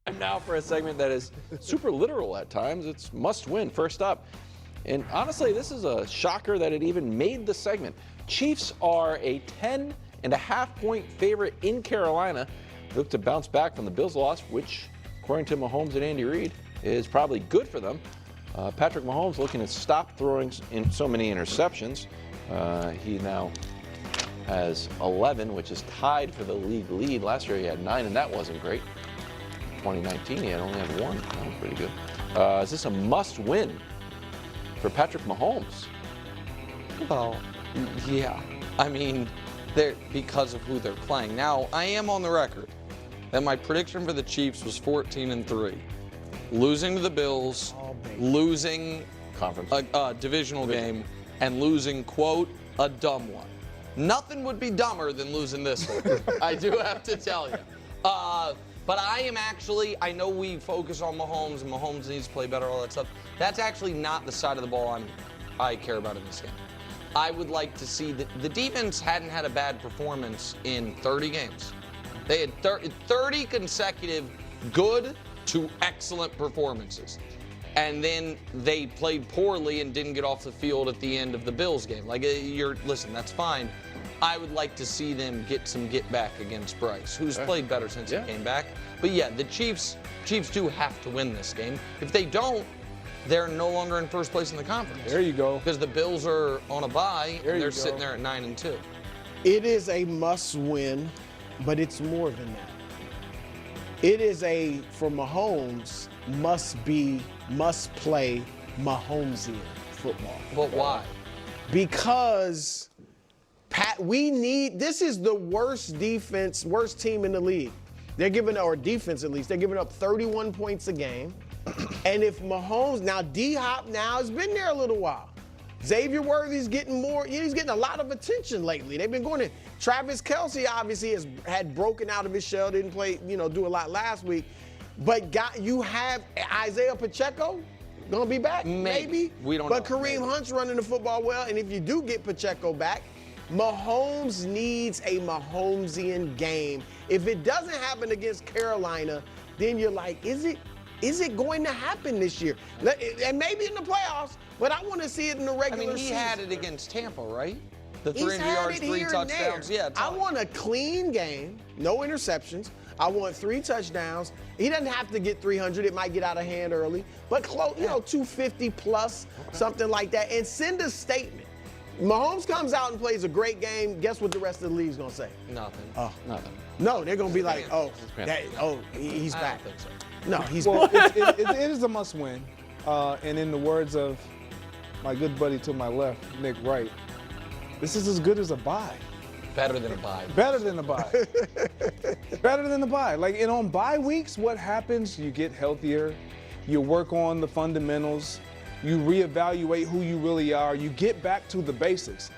And now for a segment that is super literal at times. It's must win. First up. And honestly, this is a shocker that it even made the segment. Chiefs are a 10.5-point favorite in Carolina. They look to bounce back from the Bills loss, which, according to Mahomes and Andy Reid, is probably good for them. Patrick Mahomes looking to stop throwing in so many interceptions. He now has 11, which is tied for the league lead. Last year he had 9, and that wasn't great. 2019 he only had 1. That was pretty good. Is this a must-win for Patrick Mahomes? Well, yeah. I mean, they're because of who they're playing. Now, I am on the record that my prediction for the Chiefs was 14-3. Losing to the Bills, losing Conference. a divisional game, and losing, quote, a dumb one. Nothing would be dumber than losing this one. I do have to tell you. But I am actually, I know we focus on Mahomes, and Mahomes needs to play better, all that stuff. That's actually not the side of the ball I care about in this game. I would like to see that the defense hadn't had a bad performance in 30 games. They had 30 consecutive good to excellent performances. And then they played poorly and didn't get off the field at the end of the Bills game. Listen, that's fine. I would like to see them get some get back against Bryce, who's played better since he came back. But yeah, the Chiefs do have to win this game. If they don't, they're no longer in first place in the conference. There you go. Because the Bills are on a bye, and they're sitting there at 9-2. It is a must-win, but it's more than that. It is for Mahomes, must-play Mahomesian football. But why? Because this is the worst team in the league. Defense at least, they're giving up 31 points a game. And if Mahomes, now D-Hop has been there a little while. Xavier Worthy's getting he's getting a lot of attention lately. They've been going to, Travis Kelce obviously had broken out of his shell, didn't play, do a lot last week. But you have Isaiah Pacheco gonna be back, maybe. We don't but know. Kareem Hunt's running the football well, and if you do get Pacheco back, Mahomes needs a Mahomesian game. If it doesn't happen against Carolina, then you're like, is it going to happen this year? And maybe in the playoffs, but I want to see it in the regular season. Had it against Tampa, right? The He's 300 had yards, it 3 here and touchdowns. there. Yeah, I want a clean game, no interceptions. I want 3 touchdowns. He doesn't have to get 300. It might get out of hand early, but close, 250 plus, something like that, and send a statement. Mahomes comes out and plays a great game. Guess what the rest of the league's gonna say? Nothing. Oh, Nothing. no, they're gonna be like, he's I back. don't think so. No, he's Well, back. it is a must-win. And in the words of my good buddy to my left, Nick Wright, this is as good as a bye. Better than a bye. Better than a bye. Better than a bye. And on bye weeks, what happens? You get healthier. You work on the fundamentals. You reevaluate who you really are. You get back to the basics.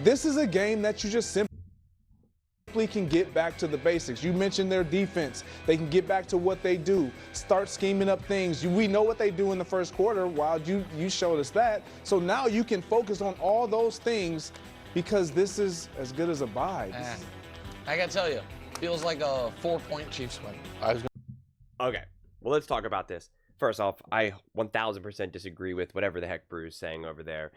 This is a game that you just simply can get back to the basics. You mentioned their defense. They can get back to what they do. Start scheming up things. We know what they do in the first quarter. While you showed us that. So now you can focus on all those things because this is as good as a bye. I gotta tell you, feels like a 4-point Chiefs win. Okay, well, let's talk about this. First off, I 1000% disagree with whatever the heck Brew's saying over there.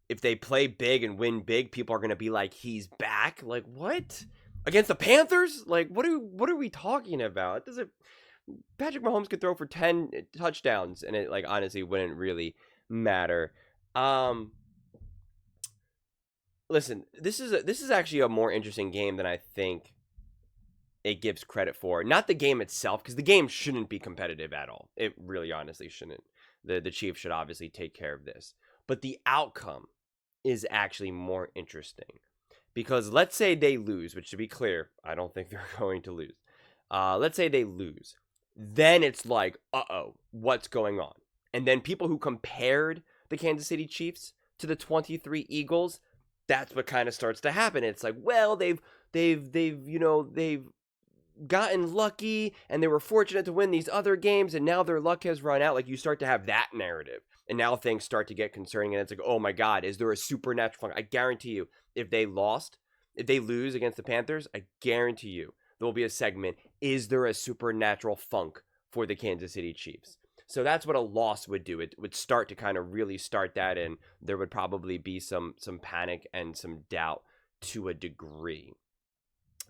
If they play big and win big, people are going to be like, he's back? Like, what? Against the Panthers? Like, what are we talking about? Patrick Mahomes could throw for 10 touchdowns, and it, honestly wouldn't really matter. Listen, this is actually a more interesting game than I think it gives credit for. Not the game itself, because the game shouldn't be competitive at all. It really honestly shouldn't. The Chiefs should obviously take care of this. But the outcome is actually more interesting. Because let's say they lose, which to be clear, I don't think they're going to lose. Let's say they lose. Then it's like, uh-oh, what's going on? And then people who compared the Kansas City Chiefs to the 23 Eagles, that's what kind of starts to happen. It's like, well, they've gotten lucky and they were fortunate to win these other games and now their luck has run out. Like, you start to have that narrative and now things start to get concerning and it's like, oh my God, is there a supernatural? I guarantee you, if they lose against the Panthers, I guarantee you there will be a segment, is there a supernatural funk for the Kansas City Chiefs? So that's what a loss would do. It would start to kind of really start that, and there would probably be some panic and some doubt to a degree.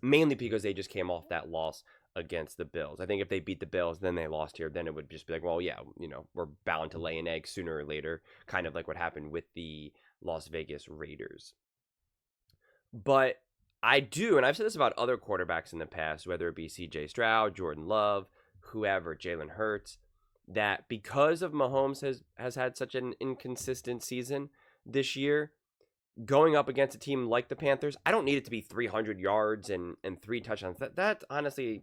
Mainly because they just came off that loss against the Bills. I think if they beat the Bills, then they lost here, then it would just be like, well, yeah, we're bound to lay an egg sooner or later, kind of like what happened with the Las Vegas Raiders. But I do, and I've said this about other quarterbacks in the past, whether it be CJ Stroud, Jordan Love, whoever, Jalen Hurts, that because of Mahomes has had such an inconsistent season this year, going up against a team like the Panthers, I don't need it to be 300 yards and 3 touchdowns. That honestly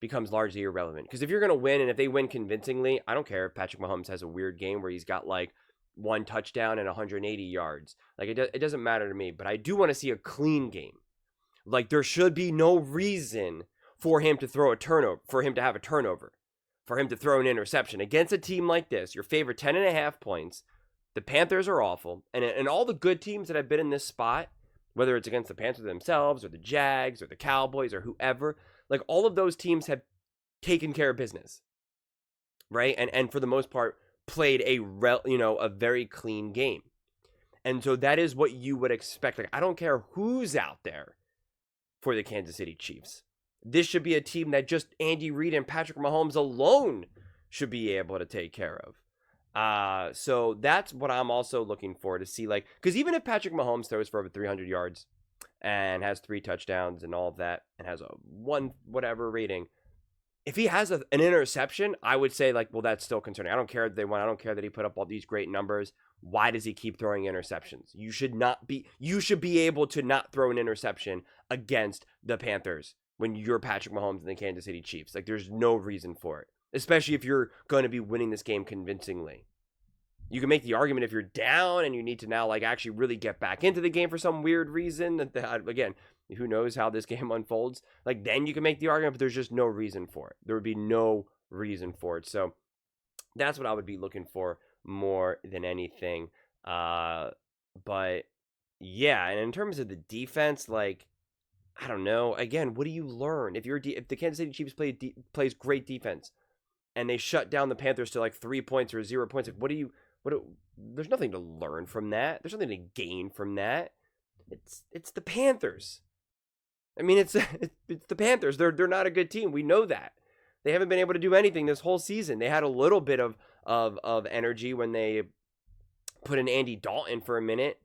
becomes largely irrelevant. Because if you're going to win, and if they win convincingly, I don't care if Patrick Mahomes has a weird game where he's got like 1 touchdown and 180 yards. Like, it doesn't matter to me. But I do want to see a clean game. Like, there should be no reason for him to throw a turnover, for him to have a turnover, for him to throw an interception. Against a team like this, your favorite 10.5 points, the Panthers are awful, and all the good teams that have been in this spot, whether it's against the Panthers themselves or the Jags or the Cowboys or whoever, like all of those teams have taken care of business, right? And for the most part, played a very clean game. And so that is what you would expect. Like, I don't care who's out there for the Kansas City Chiefs. This should be a team that just Andy Reid and Patrick Mahomes alone should be able to take care of. So that's what I'm also looking for to see, like, because even if Patrick Mahomes throws for over 300 yards and has 3 touchdowns and all of that and has a 1 whatever rating, if he has an interception, I would say, like, well, that's still concerning. I don't care that they won. I don't care that he put up all these great numbers. Why does he keep throwing interceptions? You should be able to not throw an interception against the Panthers when you're Patrick Mahomes and the Kansas City Chiefs. Like, there's no reason for it. Especially if you're going to be winning this game convincingly. You can make the argument if you're down and you need to now, like, actually really get back into the game for some weird reason. That again, who knows how this game unfolds. Like, then you can make the argument, but there's just no reason for it. There would be no reason for it. So that's what I would be looking for more than anything. But yeah, and in terms of the defense, like, I don't know. Again, what do you learn if if the Kansas City Chiefs plays great defense, and they shut down the Panthers to like 3 points or 0 points? Like, there's nothing to learn from that. There's nothing to gain from that. It's the Panthers. I mean, it's the Panthers. They're not a good team. We know that. They haven't been able to do anything this whole season. They had a little bit of energy when they put in Andy Dalton for a minute,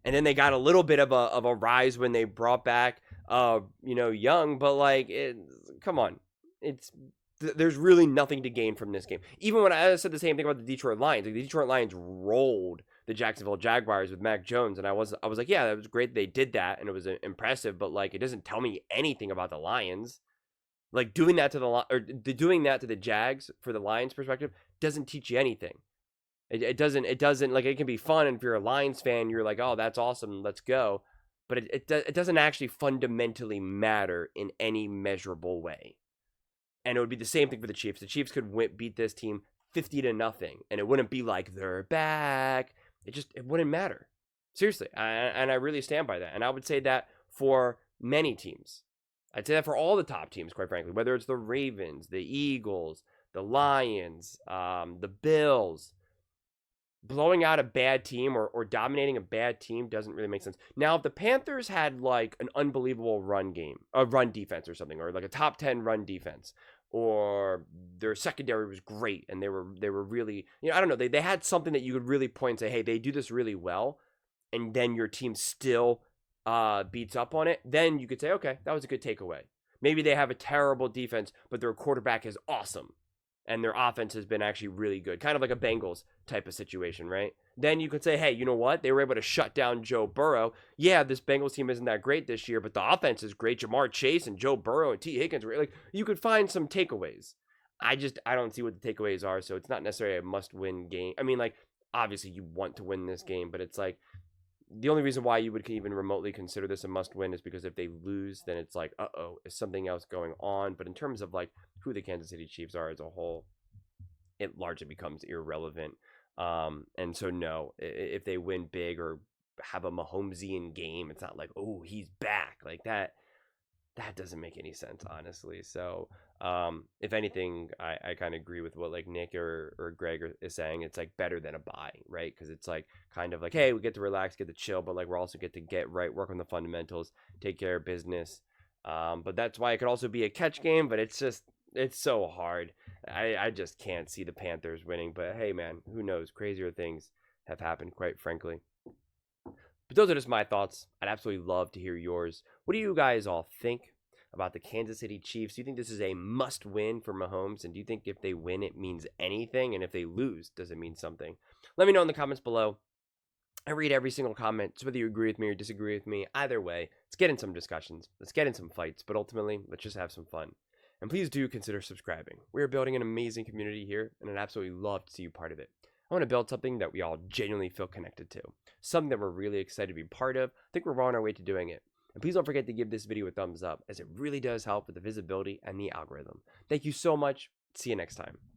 and then they got a little bit of a rise when they brought back Young. But like, come on, there's really nothing to gain from this game. Even when I said the same thing about the Detroit Lions, like the Detroit Lions rolled the Jacksonville Jaguars with Mac Jones, and I was like, yeah, that was great. They did that, and it was impressive. But like, it doesn't tell me anything about the Lions. Like, doing that to the Jags for the Lions perspective doesn't teach you anything. It doesn't like, it can be fun, and if you're a Lions fan, you're like, oh, that's awesome, let's go. But it doesn't actually fundamentally matter in any measurable way. And it would be the same thing for the Chiefs. The Chiefs could beat this team 50-0, and it wouldn't be like they're back. It wouldn't matter. Seriously, and I really stand by that. And I would say that for many teams. I'd say that for all the top teams, quite frankly, whether it's the Ravens, the Eagles, the Lions, the Bills. Blowing out a bad team or dominating a bad team doesn't really make sense. Now, if the Panthers had like an unbelievable run defense or something, or like a top 10 run defense, or their secondary was great and they were really, I don't know, they had something that you could really point and say, hey, they do this really well, and then your team still beats up on it, then you could say, okay, that was a good takeaway. Maybe they have a terrible defense, but their quarterback is awesome. And their offense has been actually really good. Kind of like a Bengals type of situation, right? Then you could say, hey, you know what? They were able to shut down Joe Burrow. Yeah, this Bengals team isn't that great this year, but the offense is great. Jamar Chase and Joe Burrow and T. Higgins. Like, you could find some takeaways. I don't see what the takeaways are, so it's not necessarily a must-win game. I mean, like, obviously you want to win this game, but it's like, the only reason why you would even remotely consider this a must-win is because if they lose, then it's like, uh-oh, is something else going on? But in terms of, like, who the Kansas City Chiefs are as a whole, it largely becomes irrelevant. And so, no, if they win big or have a Mahomesian game, it's not like, oh, he's back. Like that, that doesn't make any sense, honestly. So, if anything, I kind of agree with what like Nick or Greg is saying. It's like better than a bye, right? Because it's like kind of like, hey, we get to relax, get to chill, but like we're also get to get right, work on the fundamentals, take care of business. But that's why it could also be a catch game, but it's so hard. I just can't see the Panthers winning. But hey, man, who knows? Crazier things have happened, quite frankly. But those are just my thoughts. I'd absolutely love to hear yours. What do you guys all think about the Kansas City Chiefs? Do you think this is a must win for Mahomes? And do you think if they win, it means anything? And if they lose, does it mean something? Let me know in the comments below. I read every single comment, so whether you agree with me or disagree with me, either way, let's get in some discussions. Let's get in some fights. But ultimately, let's just have some fun. And please do consider subscribing. We are building an amazing community here, and I'd absolutely love to see you part of it. I want to build something that we all genuinely feel connected to. Something that we're really excited to be part of. I think we're on our way to doing it. And please don't forget to give this video a thumbs up, as it really does help with the visibility and the algorithm. Thank you so much. See you next time.